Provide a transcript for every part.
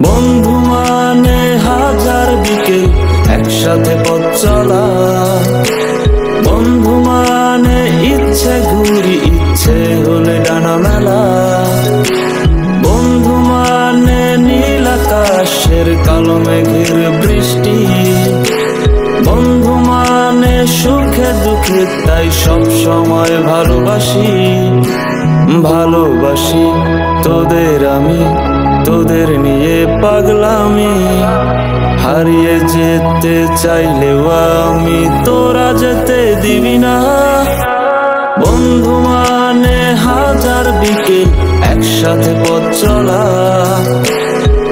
বন্ধু মানে হাজার বিকেল একসাথে পথ চলা, বন্ধু মানে ইচ্ছে ঘুরি ইচ্ছে হলে ডানা মেলা, বন্ধু মানে নীল আকাশের কালো মেঘের বৃষ্টি, বন্ধু মানে সুখে দুঃখে তাই সব সময় ভালোবাসি। ভালোবাসি তোদের আমি, তোদের নিয়ে পাগলামি, হারিয়ে যেতে চাইলেও আমি তোরা যেতে দিবি না। বন্ধু মানে হাজার বিকেল একসাথে পথ চলা,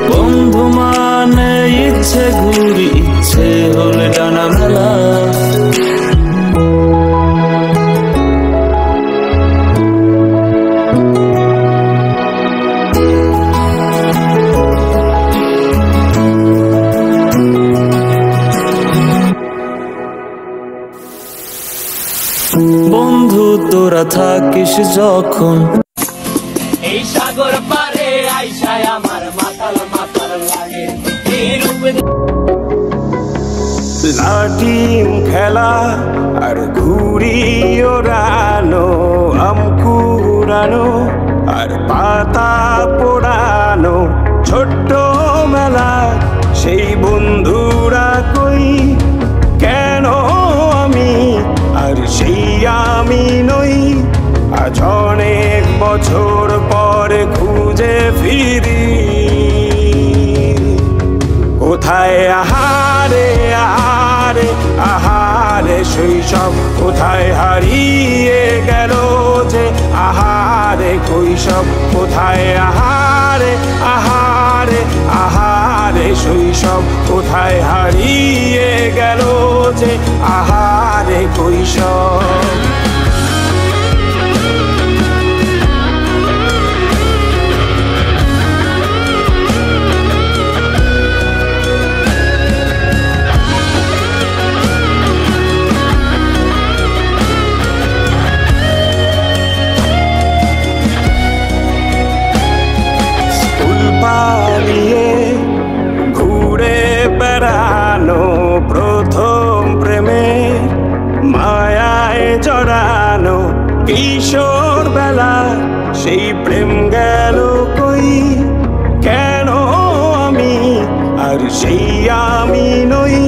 বন্ধু মানে ইচ্ছে ঘুরি ইচ্ছে হলে ডানা মেলা। বন্ধু তোরা থাকিস যখন এই সাগর পারে আইসায় আমার মাতাল মাতাল লাগে। লাঠিম খেলা আর ঘুড়ি ওড়ানো, আম কুড়ানো আর পাতা পোড়ানো, ছোট্ট মেলা সেই বন্ধুরা কই, কেন আমি আর সেই আমি নই। আজ অনেক বছর পরে খুঁজে ফিরি, কোথায় আহারে আহারে আহারে শৈশব, কোথায় হারিয়ে গেল যে আহারে কৈশব, কোথায় আহারে আহারে আহারে শৈশব, কোথায় হারিয়ে গেল যে আহারে কৈশব। ঘুরে বেড়ানো প্রথম প্রেমে মায়ায় জড়ানো, কিশোর বেলা সেই প্রেম গেল কই, কেন আমি আর সেই আমি নই।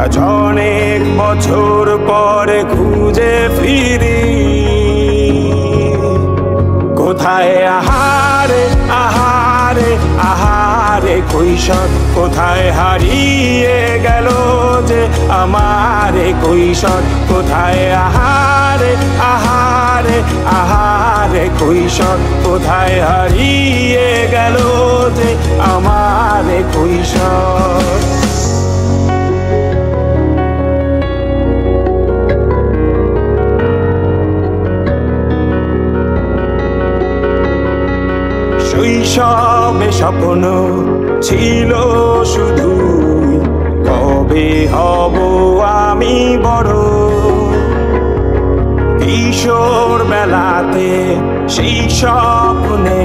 আজ অনেক বছর পরে খুঁজে ফিরি, কোথায় আহারে আহারে আহারে কৈশোর, কোথায় হারিয়ে গেল যে আমারে কৈশোর, কোথায় আহারে আহারে আহারে কৈশোর, কোথায় হারিয়ে গেল যে আমারে কৈশোর। শৈশবে স্বপ্ন ছিল শুধু, কবে হব আমি বড়। কিশোর বেলাতে সেই স্বপ্নে